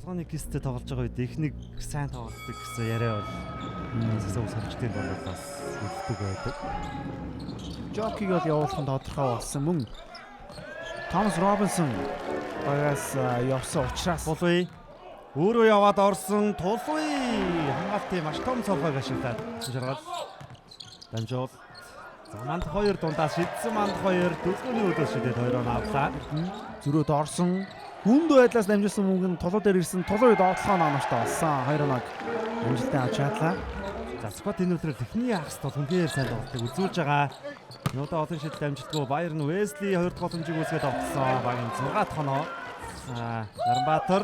толгойн кисттэй тоглож байгаа үед ихнийг сайн тоглодог гэсэн яриа бол зөв сонсчдын болоос үлддэг байдаг. Жокиг бол явуулсан тодорхой болсон мөн Томас Робинсон багаас явсан учраас Тулуй өөрөө яваад орсон Тулуй хамгаалтын маш том цолгойг ашиглаад шаргал дамжуул заманд 2 дундаа шидсэн манд 2 дөлгөөний өдөөс шидэд 2 он авлаа. зөрөөд орсон хүнд байдлаас дамжуулсан мөнгө нь тулуу дээр ирсэн тулууд одлогоо номоштой болсон 2 оног амжилттай авч чадлаа. За спот энэ өдрөл эхний хагас бол үнээр сайн тоглолтыг үзүүлж байгаа. Нуудаа олон шидэл амжилтгүй Баерн Весли 2 дахь боломжийг үүсгээд авсан багийн 6 дахь оноо. Нарбаатар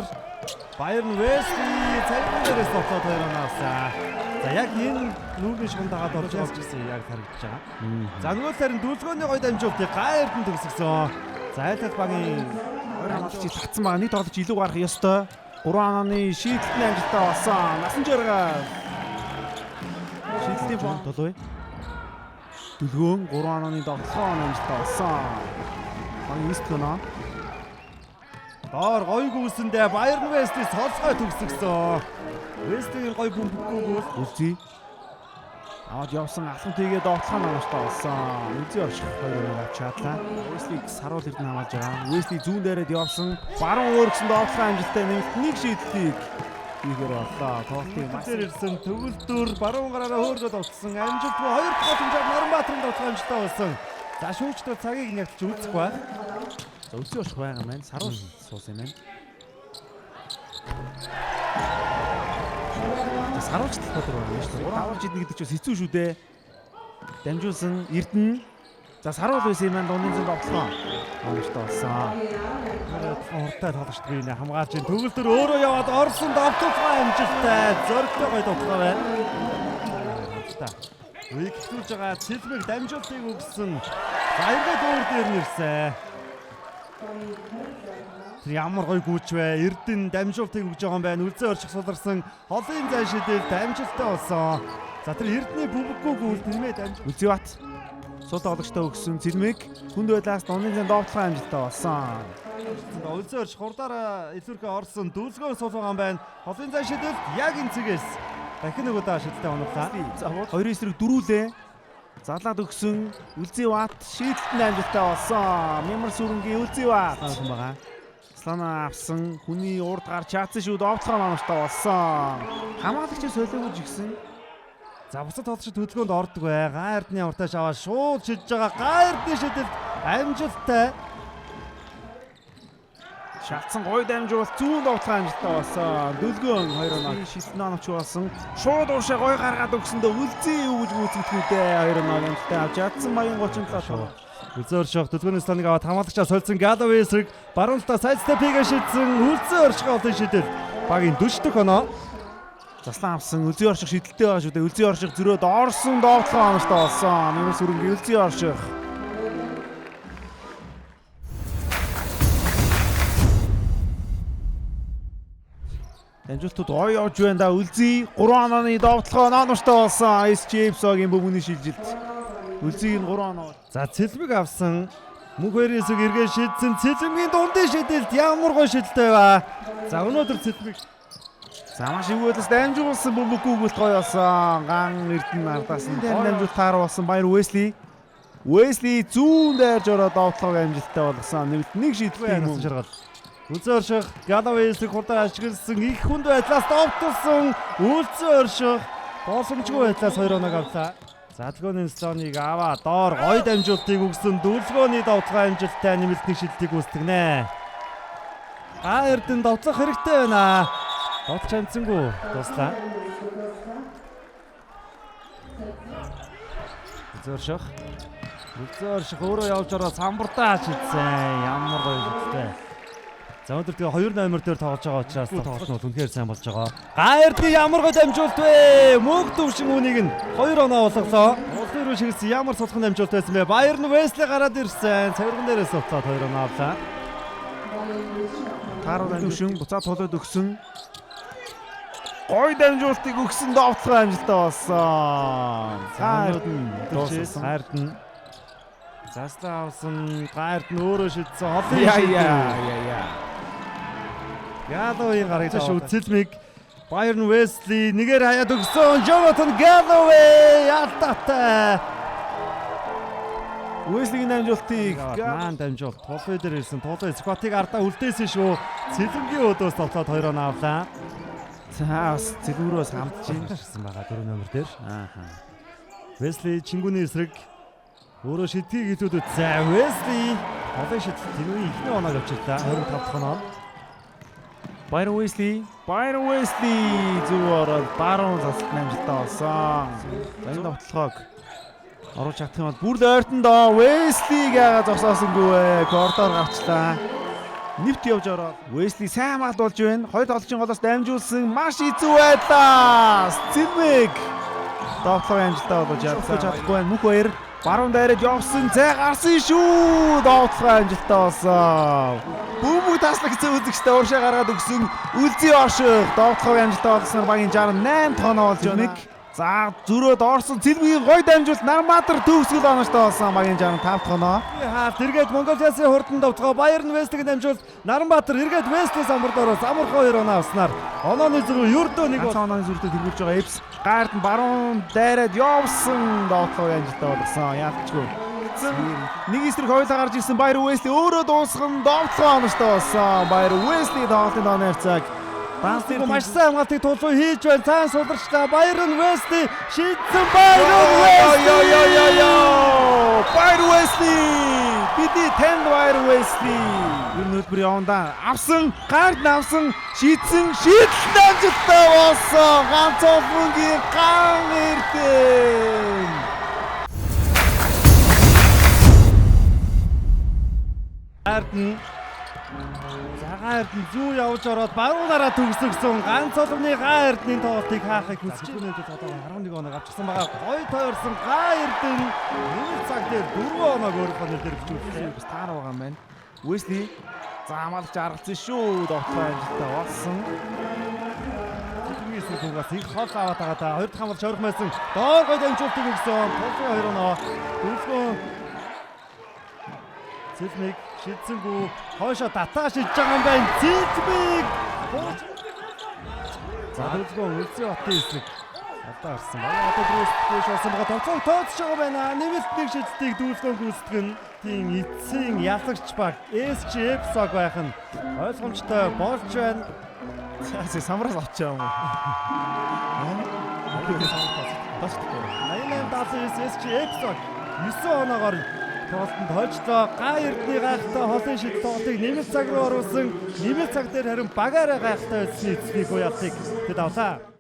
Баерн Весли цагаан дээрээс тоглоод 2 оноо авсан. За яг энэ нүүрний шугамд дагаад орж явж гэсэн яг харагдаж байгаа. За нөгөө талын дүүлгөөний гой дамжуултыг Гайердэн төгсгсөн. За айлтал багийн 2 оноолч татсан байгаа. Нэг тоглож илүү гарах ёстой. 3 онооны шийдэлтний амжилттай болсон. Насан жаргал шийдэлтийн фон Тулуй Дөлгөөн 3 онооны тоглоом амжилттай болсон. Багийн 9 оноо доор гой гүйсэндээ Баерн Весли цолцгой төгсгсөн. Вестигийн гой бөмбөггүйгөөс Үлзий аваад явсан алхам тийгээд тоглоом амжилттай болсон. Үлзий орчих 2 оноо авч чадлаа. Веслиг саруул эрдэнэ хамгаалж байгаа. Весли зүүн дээрээ явсан. Баруун өөргсөн тоглоом амжилттай нэмэлт нэг шийдлийг хийхээр боллоо. Тоглолтын маш дээр ирсэн төгөлдөр баруун гараараа хөөргөд олсон. Амжилтгүй 2 дахь боломжоор Нарбаатарын тоглоом амжилттай болсон. За шүүгчдөө цагийг нягтлж үзэх ба. За үлзий орчих байгаа маань саруул суусан юм байна. Саруулж талбар байна шүү дээ. Даварж идэх гэдэг чинь хэцүү шүү дээ. Дамжуулсан Эрдэнэ. За саруул байсан юм байна. Дундын зүүн тоглоом. Амжилттай болсон. Уртай тоглогчдгүй нэ хамгаалж ин төгөлдөр өөрөө яваад орсон давталгаа амжилттай зөрөгтэй гой тоглоо байна. Үеийг хэвлүүлж байгаа Цэлмэг дамжуултыг өгсөн. За ингээд өөр дээр нэрсэн. Тэр ямар гой гүйч вэ? Эрдэнэ дамжуултыг өгж байгаа юм байна. Үлзээ орчих суларсан холын зай шидэлт амжилттай болсон. За тэр Эрдэнэ бүбэггүй гүйлт нэмээд амжилт. Үлзий бат сул тоглогчтой өгсөн Цэлмэг хүнд байдлаас дундын зүүн тоглоом амжилттай болсон. Үлзээ орчих хурдаараа илүүрхээ орсон дүүлгөө сул байгаа юм байна. Холын зай шидэлт яг энэ цэгээс дахин нэг удаа шидэлтээ оноглоо. За 2 эсрэг дөрүүлээ. Залаад өгсөн Үлзий бат шийдэлтэнд амжилттай болсон. Мямар сүрэнгийн Үлзий бат авсан байгаа. Слана авсан хүний урд гарч чадсан шүү довтлогоо номштой болсон. Хамгаалагч солиогож гисэн. За бусад тоглогчид хөдөлгөөнд ордог бай. Гайердны уртааш аваад шууд шидэж байгаа. Гайердны шидэлт амжилттай. Шалтсан гой дамжуулт зүүн довтлогоо амжилттай болсон. Дөлгөөн 2 оноо шилтэн оновч болсон. Шууд уушаа гой гаргаад өгсөндөө Үлзий өгж гүйцэтгүүдээ 2 оноо амжилттай авч чадсан багийн 37 шоо. Үлзээ орших дөлгөөний сланыг аваад хамгаалагчаа сольсон Галавей эсрэг баруун талаа сайдстепигээ шидсэн Үлзээ орших олон шидэл багийн 40 дахь оноо. Заслан авсан Үлзий орших шидэлтэй байгаа шүү дээ. Үлзий орших зөрөөд орсон довтлогоо оновчтой болсон. Нэмэр сүрэнгийн Үлзий орших. Дамжуултууд ой явж байна да. Үлзий 3 онооны довтлогоо оновчтой болсон. SJFS-ийн бөмбөгийн шилжилт. Үлзийн 3 оноо. За Цэлмэг авсан мөнх хоёрын эсрэг эргээ шидсэн Цэлмэгийн дундын шидэлт ямар гой шидэлтэй ба. За өнөөдөр Цэлмэг За маш өвөөдөөс дамжуулсан бөмбөггүй гүйлт гоё болсон. Ган Эрдэнэ ардаас нь дамжуулт таар болсон Баяр Весли. Весли зүүн дээрж ороод довтлогоо амжилттай болгосон. Нэмэлт нэг шийдэлтэй юм шаргал. Үлзээ орших Галавей эсрэг хурдан ашигласан их хүнд байдлаас довтолсон Үлзээ орших боломжгүй байдлаас 2 оног авлаа. Залгооны слоныг аваа доор гой дамжуултыг өгсөн дүүлгөөний довтлогоо амжилттай нэмэлт нэг шидэлтийг үүсгэнэ. Эрдэнэ довтлох хэрэгтэй байна. Довтлох амцсангүй дуслаа. Үлзээ орших өөрөө явж ороо самбартаа шидсэн. Ямар гоё шидэлтэй. За өнөөдөр тэгээ 2 номер дээр тоглож байгаа учраас тоглолт нь үнэхээр сайн болж байгаа. Гайердны ямар гой дамжуулт вэ? Мөнх төвшин үнийг нь 2 оноо болгосон. Улсын руу шигсэн ямар сулхан дамжуулт байсан бэ? Баерн Весли гараад ирсэн. Цавирган дээрээс уцаад 2 оноо авлаа. Тааруу дамжуулшин буцаад толоод өгсөн. Гой дамжуултыг өгсөн довтлогоо амжилттай болсон. Гайердэн Заслаа авсан Гайердэн өөрөө шидсэн. Холын шидэл. Галлоуийн гарыг шүү Цэлмиг Байерн Вестли нэгээр хаяад өгсөн Jonathan Galloway алдаатай. Уэслигийн дамжуултыг Маан дамжуулт тулвэ дээр ирсэн. Тулвэ Скотыг ардаа үлдээсэн шүү. Цэлмгийн өдөөс тоглоод 2 оноо авлаа. За бас цэлгүүрөөс хамтжсэн байгаа 4 номер дээр. Ааха. Весли чингүний эсрэг өөрөө шидгийг илүүдээ. За Весли олон шид тэнүүний ихний оноог авчирлаа. 25 дахь оноо. Байрон Уэсли зөв ороод баруун засалт амжилттай болсон. Энэ тоглохог оруулж чадах юм бол бүр л ойртондоо Уэслиг яагаад зогсоосонгүй вэ? Коридор гарчлаа. Нэвт явж ороод Уэсли сайн хамгаалж байна. Хоёр тоглолтын голоос дамжуулсан маш эзүү байлаа. Цэлмиг тоглохын амжилттай болж чадахгүй байна. Мөнх баяр баруун дайраад явсан. Зай гарсан шүү. Тоглохын амжилттай болсон. Бүүмэг таслах үзэгчтэй уушаа гаргаад өгсөн үлзий орших тоглохын амжилттай болсноор багийн 68 тоноо болж байна. За зөрөөд орсон Цэлмигийн гой дамжуулт Нарматар төгсгөл оноочтой болсон багийн 65 тоноо. Хаалт эргээд Монголиасын хурдан давтгаа Байерн Вестиг дамжуулт Нарматар эргээд Вестли самбарт ороод амархан 2 оноо авснаар онооны зөрүү ердөө нэг онооны зөрүүтэй тэргүүлж байгаа Эпс гаард нь баруун дайраад явсан тоглохын амжилттай болсон. Яалтчгүй. Нэг эсрэг хоёулаа гарч ирсэн Байерн Вестли өөрөө дуусган тоглохын оноочтой болсон. Байерн Вестли тоглолтын оноо цаг Баастыг маш сайн хамгаалтыг тулгуур хийж байна. Цаан суларчлаа Байерн Вестли шийдсэн Байерн Вестли. Байерн Вестли. Бидний танд Байерн Вестли. Энэ нөлбөр явандаа авсан, гард авсан, шийдсэн амжилттай болсон. Ганц олонгийн ган эрдэн. Ардн Цагаардын зүү явж ороод баруунаараа төгсгсөн ганц олонны Гаардны тоглолтыг хаахыг хүсэж байгаа. Одоо 11 оноо авчихсан байгаа. Гой тойрсон Гаардын нэг цаг дээр 4 оноог өөрийнхөө нэр дээр бичүүлсэн. Бас таар байгаа юм байна. Уэсли заамалж аргалцсан шүү. Тоглохын амжилттай болсон. Цэлмигээс түүгээс их хол аваад байгаа та. Хоёр дахь хамгаалж орох байсан. Доор гой дамжуултыг өгсөн. Тулгын 2 оноо. Дөрөвгөө Цэлмиг шийдсэнгүү хойшоо татаа шийдэж байгаа юм байна. Цэлмиг. За дөрөвгөө үлзий хотын эсрэг алдаа гарсан. Манай одоо дөрөвдөж болсон байгаа тооцоо тооцож байгаа байна. Нэмэлт нэг шийдтийг дөрөвгөө гүйцэтгэн тийм эцсийн ялагч баг SG Epsog байх нь ойлгомжтой болж байна. Цаасаа самраас авчаа юм уу? 88-79 SG Epsog 9 оноогоор тоглолтод хойчлоо. Гаардны гайхалтай холын шид тоглолтыг нэмэлт цаг руу оруулсан. Нэмэлт цаг дээр харин багаараа гайхалтай байсны эцсийн үеалтыг тэд авлаа.